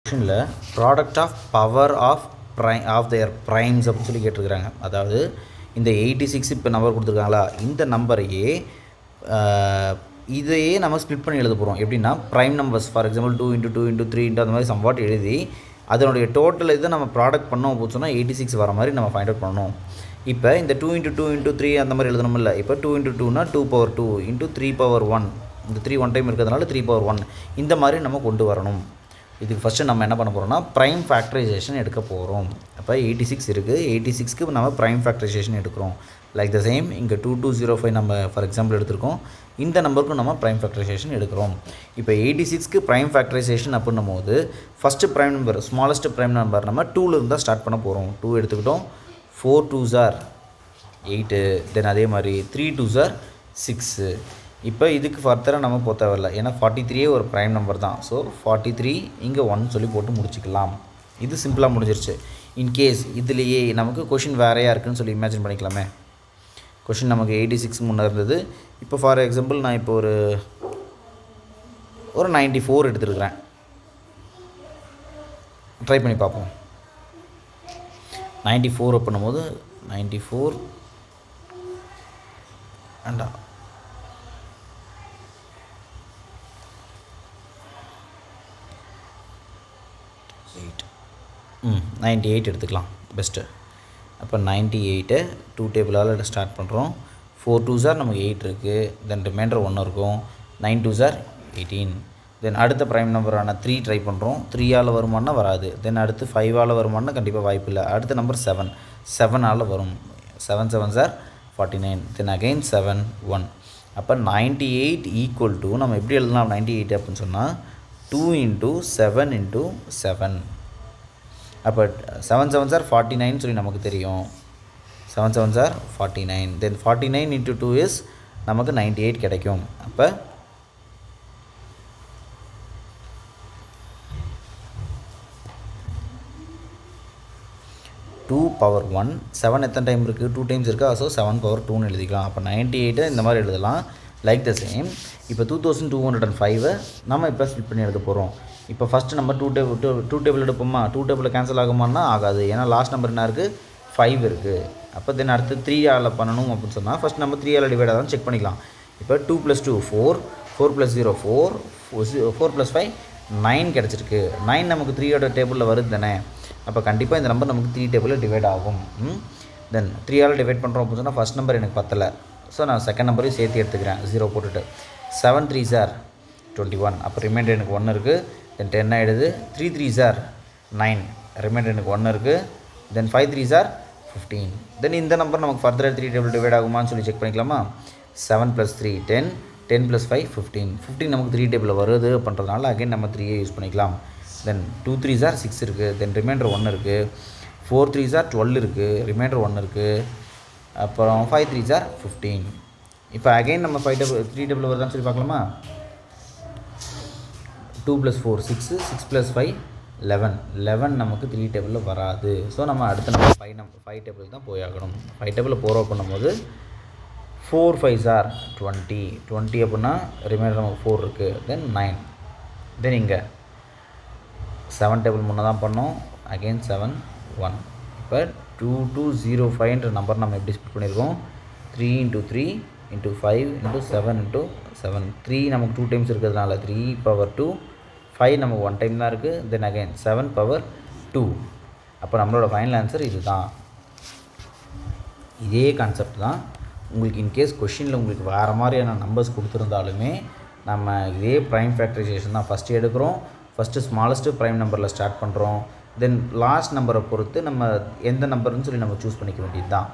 கொஷனில் product of power of their primes அப்படின்னு சொல்லி கேட்டிருக்கிறாங்க. அதாவது இந்த 86 இப்போ நம்பர் கொடுத்துருக்காங்களா, இந்த நம்பரையே இதையே நம்ம ஸ்ப்ளிட் பண்ணி எழுத போகிறோம். எப்படின்னா ப்ரைம் நம்பர்ஸ் ஃபார் எக்ஸாம்பிள் 2 × 2 × 3 அந்த மாதிரி சம்வாட் எழுதி அதனுடைய டோட்டல் இதை நம்ம ப்ராடக்ட் பண்ணோம் போச்சோன்னா 86 வர மாதிரி நம்ம ஃபைண்ட் அவுட் பண்ணணும். இப்போ இந்த 2 × 2 × 3 அந்த மாதிரி எழுதணும் இல்லை. இப்போ 2 × 2னா 2^2 × 3^1, இந்த 3 1 டைம் இருக்கிறதுனால 3^1 இந்த மாதிரி நம்ம கொண்டு வரணும். இதுக்கு ஃபஸ்ட்டு நம்ம என்ன பண்ண போகிறோம்னா ப்ரைம் ஃபேக்டரைசேஷன் எடுக்க போகிறோம். அப்போ 86 இருக்குது, 86க்கு நம்ம ப்ரைம் ஃபேக்டரைசேஷன் எடுக்கிறோம். லைக் த சேம் இங்கே 2205 நம்ம ஃபார் எக்ஸாம்பிள் எடுத்திருக்கோம். இந்த நம்பருக்கும் நம்ம ப்ரைம் ஃபேக்டரைசேஷன் எடுக்கிறோம். இப்போ 86க்கு ப்ரைம் ஃபேக்டரைசேஷன் அப்படின்னும் போது first prime number smallest prime number நம்ம 2ல் இருந்தால் ஸ்டார்ட் பண்ண போகிறோம். 2 எடுத்துக்கிட்டோம். 4 2s are 8, தென் அதே மாதிரி 3 2s are 6. இப்போ இதுக்கு ஃபர்தராக நம்ம போக தேவையில்லை, ஏன்னா 43 ஒரு ப்ரைம் நம்பர் தான். ஸோ 43 இங்கே 1 சொல்லி போட்டு முடிச்சுக்கலாம். இது சிம்பிளாக முடிஞ்சிருச்சு. இன்கேஸ் இதுலேயே நமக்கு கொஷின் வேறையாக இருக்குதுன்னு சொல்லி இமேஜின் பண்ணிக்கலாமே. கொஷின் நமக்கு 86 முன்னே இருந்தது. இப்போ ஃபார் எக்ஸாம்பிள் நான் இப்போ ஒரு 94 எடுத்துருக்கிறேன். ட்ரை பண்ணி பார்ப்போம். 94 பண்ணும்போது 94 அண்டா 98 எடுத்துக்கலாம் பெஸ்ட்டு. அப்போ 98 2 டேபிளால் ஸ்டார்ட் பண்ணுறோம். 4 2s are நமக்கு 8 இருக்குது, தென் ரிமைண்டர் 1 இருக்கும். 9 2s are 18. தென் அடுத்த ப்ரைம் நம்பரான 3 ட்ரை பண்ணுறோம். 3ஆல் வருமானா வராது. தென் அடுத்து 5ஆல் வருமானா கண்டிப்பாக வாய்ப்பு இல்லை. அடுத்த நம்பர் 7ஆல் வரும். 7 7s are 49. Then again 7 1. அப்போ 98 ஈக்குவல் டு நம்ம எப்படி எழுதலாம் 98 அப்படின்னு சொன்னால் 2 × 7 × 7. அப்போ 7 7s are 49 சொல்லி நமக்கு தெரியும். 7 7s are 49. தென் 49 × 2 இஸ் நமக்கு 98 கிடைக்கும். அப்போ 2^1 7 எத்தனை டைம் இருக்குது, 2 டைம்ஸ் இருக்குது. ஸோ 7^2ன்னு எழுதிக்கலாம். அப்போ 98 இந்த மாதிரி எழுதலாம். லைக் த சேம் இப்போ 2205 நம்ம இப்போ ஸ்ப்ளிட் பண்ணி எடுக்க போகிறோம். இப்போ ஃபஸ்ட்டு நம்ம 2 டேபிள் எடுப்போமா, 2 டேபிளில் கேன்சல் ஆகுமான்னா ஆகாது, ஏன்னா லாஸ்ட் நம்பர் என்ன இருக்குது 5 இருக்குது. அப்போ தென் அடுத்து 3ஆல் பண்ணணும் அப்படின்னு சொன்னால் ஃபஸ்ட் நம்ம 3ஆல் டிவைட் ஆகும் செக் பண்ணிக்கலாம். இப்போ 2 + 2 4, 4 + 0 4, 4 + 5 9 கிடச்சிருக்கு. 9 நமக்கு 3ஓட டேபிளில் வருது தானே. அப்போ கண்டிப்பாக இந்த நம்பர் நமக்கு 3 டேபிளில் டிவைட் ஆகும். தென் 3ஆல் டிவைட் பண்ணுறோம் அப்படின்னு சொன்னால் ஃபஸ்ட் நம்பர் எனக்கு பத்தலை. ஸோ நான் செகண்ட் நம்பரையும் சேர்த்து எடுத்துக்கிறேன் 0 போட்டுட்டு. 7 3s are 21. அப்போ ரிமைண்டர் எனக்கு 1 இருக்குது. தென் 10 ஆகிடுது. 3 3s are 9, ரிமைண்டர் எனக்கு 1 இருக்குது. தென் 5 3s are 15. தென் இந்த நம்பர் நமக்கு ஃபர்தராக 3 டேபிள் டிவைட் ஆகுமான்னு சொல்லி செக் பண்ணிக்கலாமா. 7 + 3 10, 10 + 5 15. 15 நமக்கு 3 டேபிளில் வருது பண்ணுறதுனால அகைன் நம்ம 3 யூஸ் பண்ணிக்கலாம். தென் 2 3s are 6 இருக்குது. தென் ரிமைண்டர் 1 இருக்குது. 4 3s are 12 இருக்குது. ரிமைண்டர் 1 இருக்குது. அப்புறம் 5 3s are 15. இப்போ அகைன் நம்ம 3 டேபிள் வருதான்னு சொல்லி பார்க்கலாமா. 2 + 4 6, 6 + 5 11. 11 நமக்கு 3 டேபிளில் வராது. ஸோ நம்ம அடுத்த நம்பர் 5 டேபிள் தான் போயாகணும். 5 டேபிளில் போகிறோம் பண்ணும்போது 4 5s are 20. 20 அப்படின்னா ரிமைண்டர் நமக்கு 4 இருக்குது. தென் 9. தென் இங்கே 7 டேபிள் முன்னே தான் பண்ணோம். அகெயின் 7 1. இப்போ 2205 நம்பர் நம்ம எப்படி ஸ்ப்ளிட் பண்ணியிருக்கோம். 3 × 3 × 5 × 7 × 7. 3 நமக்கு 2 டைம்ஸ் இருக்கிறதுனால 3^2. 5 நமக்கு 1 டைம் தான் இருக்குது. Then again 7^2. அப்போ நம்மளோட ஃபைனல் ஆன்சர் இது தான். இதே கான்செப்ட் தான் உங்களுக்கு இன்கேஸ் கொஷினில் உங்களுக்கு வேறு மாதிரியான நம்பர்ஸ் கொடுத்துருந்தாலுமே நம்ம இதே ப்ரைம் ஃபேக்டரைசேஷன் தான் ஃபஸ்ட்டு எடுக்கிறோம். ஃபஸ்ட்டு ஸ்மாலஸ்ட்டு ப்ரைம் நம்பரில் ஸ்டார்ட் பண்ணுறோம். தென் லாஸ்ட் நம்பரை பொறுத்து நம்ம எந்த நம்பர்னு சொல்லி நம்ம சூஸ் பண்ணிக்க வேண்டியது தான்.